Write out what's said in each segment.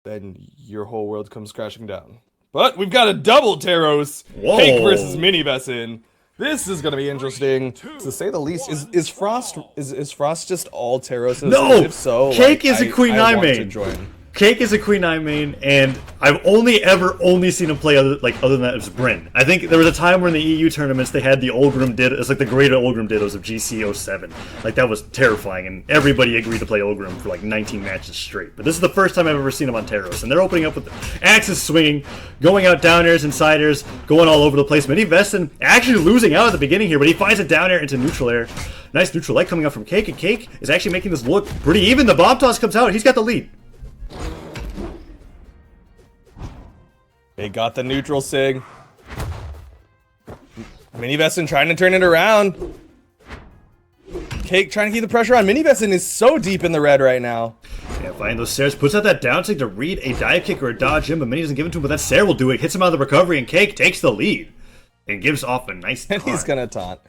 then your whole world comes crashing down. But we've got a double Teros. Whoa. Cake versus MiniVessen. This is gonna be interesting, to say the least. Is Frost just all Teros? No! If so, Cake is a Queen I 9 want to main. join. Cake is a Queen 9 main, and I've only seen him play other than that, it was Bryn. I think there was a time where in the EU tournaments they had the Ulgrim Dittos, it's like the greater Ulgrim Dittos of GC007. Like, that was terrifying, and everybody agreed to play Ulgrim for like 19 matches straight. But this is the first time I've ever seen him on Teros, and they're opening up with axes swinging, going out down airs and side airs, going all over the place. MiniVessen actually losing out at the beginning here, but he finds a down air into neutral air. Nice neutral light coming out from Cake, and Cake is actually making this look pretty even. The bomb toss comes out, he's got the lead. They got the neutral sig. MiniVessen trying to turn it around. Cake trying to keep the pressure on. MiniVessen is so deep in the red right now. Yeah, finding those Sairs, puts out that down sig to read a dive kick or a dodge in, but Mini doesn't give it to him, but that Sair will do it. Hits him out of the recovery, and Cake takes the lead. And gives off a nice taunt. And he's gonna taunt.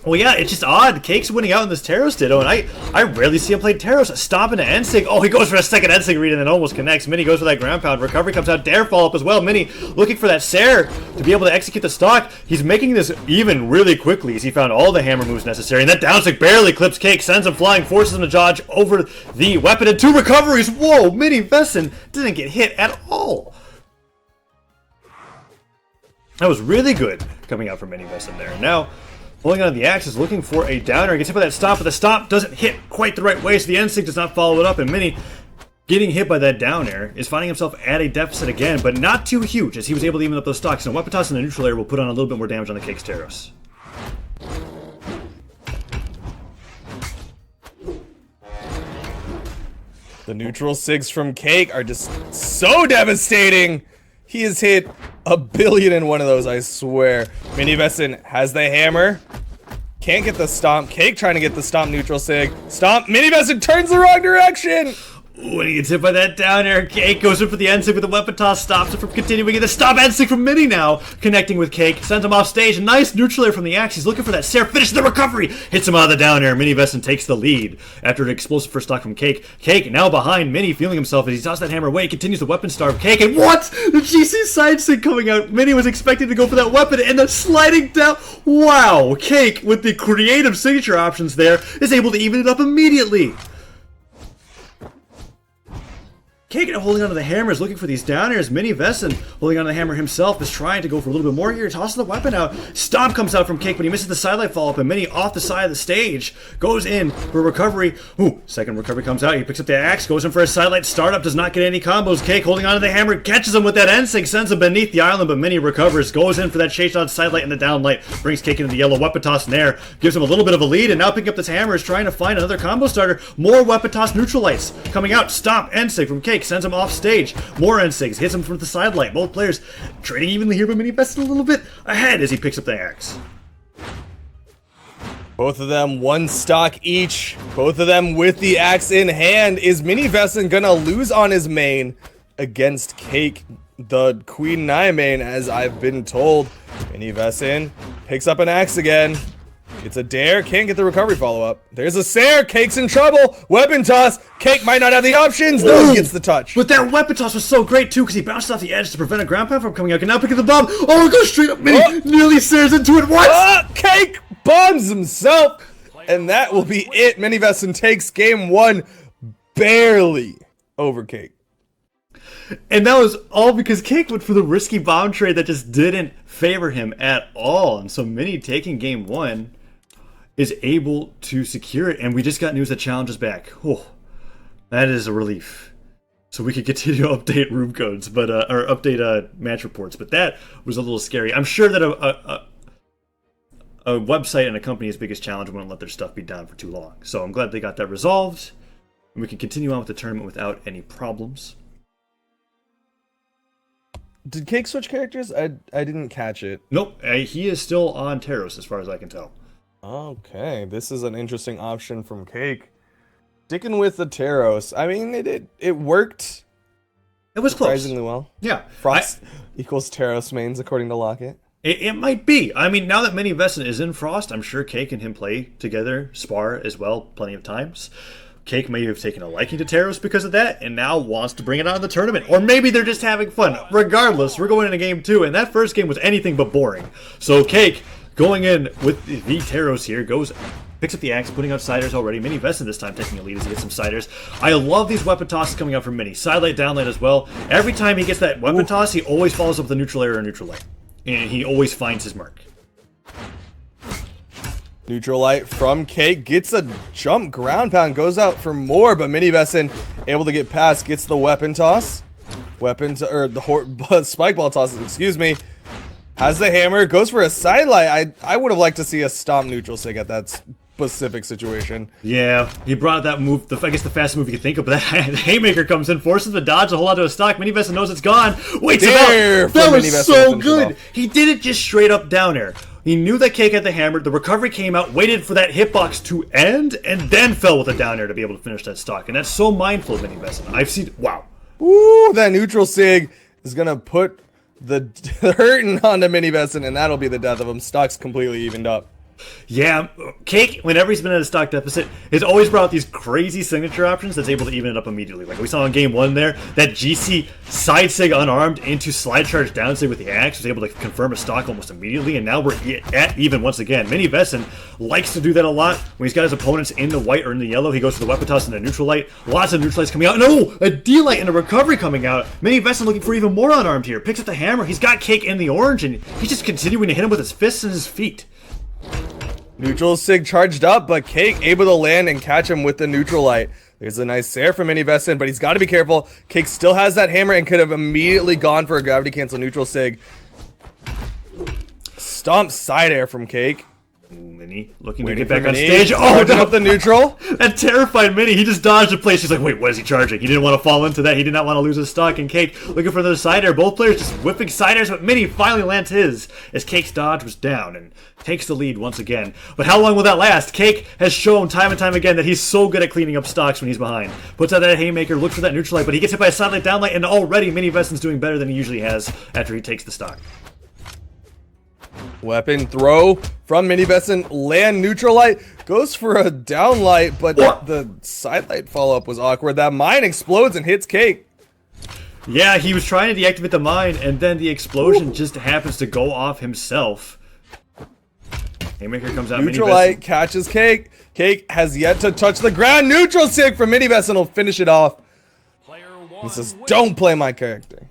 Well, yeah, it's just odd. Cake's winning out in this Teros Ditto, and I rarely see him play Teros. Stomping to Ensig. Oh, he goes for a second Ensig read and then almost connects. Mini goes for that ground pound. Recovery comes out. Dare follow up as well. Mini looking for that Sair to be able to execute the stock. He's making this even really quickly as he found all the hammer moves necessary. And that downsig barely clips Cake, sends him flying, forces him to dodge over the weapon, and 2 recoveries. Whoa, MiniVessen didn't get hit at all. That was really good coming out from MiniVessen there. Now, pulling on the axis, looking for a downer. He gets hit by that stop, but the stop doesn't hit quite the right way, so the N-Sync does not follow it up, and Mini, getting hit by that down air, is finding himself at a deficit again, but not too huge, as he was able to even up those stocks, and Weapon Toss in the neutral air will put on a little bit more damage on the Cake's Teros. The neutral sigs from Cake are just so devastating. He has hit 1,000,000,001 of those, I swear. MiniVessen has the hammer. Can't get the stomp. Cake trying to get the stomp neutral sig. Stomp. MiniVessen turns the wrong direction. When he gets hit by that down air, Cake goes in for the N-Sync with the weapon toss, stops it from continuing. The stop N-Sync from Mini now, connecting with Cake, sends him off stage. A nice neutral air from the axe. He's looking for that Sair, finishes the recovery, hits him out of the down air. MiniVessen takes the lead after an explosive first stock from Cake. Cake now behind Mini, feeling himself as he tosses that hammer away. He continues the weapon starve Cake, and what? The GC side sig coming out. Mini was expecting to go for that weapon, and the sliding down. Wow, Cake with the creative signature options there is able to even it up immediately. Cake holding onto the hammer is looking for these down airs. MiniVessen holding onto the hammer himself is trying to go for a little bit more here. Tosses the weapon out. Stomp comes out from Cake, but he misses the sidelight follow-up, and Mini off the side of the stage goes in for recovery. Ooh, second recovery comes out. He picks up the axe, goes in for a sidelight startup, does not get any combos. Cake holding onto the hammer, catches him with that N-Sync, sends him beneath the island, but Mini recovers, goes in for that chase on sidelight and the downlight, brings Cake into the yellow weapon toss in air, gives him a little bit of a lead, and now picking up this hammer is trying to find another combo starter. More weapon toss neutral lights coming out. Stomp N-Sync from Cake, sends him off stage. More N-Sigs, hits him from the sidelight. Both players trading evenly here, but MiniVessen a little bit ahead as he picks up the axe. Both of them 1 stock each. Both of them with the axe in hand. Is MiniVessen gonna lose on his main against Cake, the Queen 9 main, as I've been told? MiniVessen picks up an axe again. It's a dare, can't get the recovery follow-up. There's a Sair, Cake's in trouble. Weapon toss, Cake might not have the options. No, he gets the touch. But that weapon toss was so great too, because he bounced off the edge to prevent a ground pound from coming out. Can now pick up the bomb. Oh, it goes straight up. Mini nearly Sairs into it. What? Cake bombs himself, and that will be it. MiniVessen takes game 1 barely over Cake. And that was all because Cake went for the risky bomb trade that just didn't favor him at all. And so Mini taking game 1 is able to secure it, and we just got news that Challenge is back. Oh, that is a relief. So we could continue to update room codes, but or update match reports. But that was a little scary. I'm sure that a website and a company as big as Challenge wouldn't let their stuff be down for too long. So I'm glad they got that resolved, and we can continue on with the tournament without any problems. Did Cake switch characters? I didn't catch it. Nope, he is still on Teros as far as I can tell. Okay, this is an interesting option from Cake. Sticking with the Teros. I mean, it worked. It was close. Surprisingly well. Yeah. Frost equals Teros mains, according to Lockett. It might be. I mean, now that MiniVessen is in Frost, I'm sure Cake and him play together, spar as well, plenty of times. Cake may have taken a liking to Teros because of that, and now wants to bring it out in the tournament. Or maybe they're just having fun. Regardless, we're going into game 2, and that first game was anything but boring. So Cake, going in with the Teros here, picks up the axe, putting out siders already. MiniVessen this time taking a lead as he gets some siders. I love these weapon tosses coming out from Mini. Sidelight, downlight as well. Every time he gets that weapon toss, he always follows up with a neutral air or neutral light. And he always finds his mark. Neutral light from Cake, gets a jump ground pound, goes out for more, but MiniVessen able to get past, gets the weapon toss. The spike ball tosses, excuse me. Has the hammer, goes for a sidelight. I would have liked to see a stomp neutral sig at that specific situation. Yeah, he brought that move, I guess the fastest move you could think of, but that Haymaker comes in, forces the dodge to hold onto a stock. MiniVessen knows it's gone. Waits it out. That was so good. He did it just straight up down air. He knew that Cake had the hammer, the recovery came out, waited for that hitbox to end, and then fell with a down air to be able to finish that stock. And that's so mindful of MiniVessen. I've seen, wow. Ooh, that neutral sig is gonna put the hurting onto MiniVessen, and that'll be the death of him. Stock's completely evened up. Yeah, Cake, whenever he's been at a stock deficit, has always brought out these crazy signature options that's able to even it up immediately. Like we saw in game 1 there, that GC side sig unarmed into slide charge down sig with the axe was able to confirm a stock almost immediately, and now we're at even once again. MiniVessen likes to do that a lot. When he's got his opponents in the white or in the yellow, he goes for the weapon toss and a neutral light. Lots of neutral lights coming out. No! A D-light and a recovery coming out. MiniVessen looking for even more unarmed here. Picks up the hammer. He's got Cake in the orange, and he's just continuing to hit him with his fists and his feet. Neutral sig charged up, but Cake able to land and catch him with the neutral light. There's a nice Sair from MiniVessen, but he's got to be careful. Cake still has that hammer and could have immediately gone for a gravity cancel neutral sig. Stomp side air from Cake. Mini looking to get back on stage. Oh, no. Up the neutral. That terrified Mini. He just dodged the place. He's like, wait, what is he charging? He didn't want to fall into that. He did not want to lose his stock. And Cake looking for the side air. Both players just whipping side airs, but Mini finally lands his as Cake's dodge was down and takes the lead once again. But how long will that last? Cake has shown time and time again that he's so good at cleaning up stocks when he's behind. Puts out that Haymaker, looks for that neutral light, but he gets hit by a sidelight, downlight, and already MiniVessen's doing better than he usually has after he takes the stock. Weapon throw from MiniVessen, land neutral light, goes for a downlight, but the sidelight follow-up was awkward. That mine explodes and hits Cake. Yeah, he was trying to deactivate the mine, and then the explosion just happens to go off himself. Haymaker comes out. Neutral light catches Cake. Cake has yet to touch the ground. Neutral sig from MiniVessen will finish it off. He says, "Don't play my character."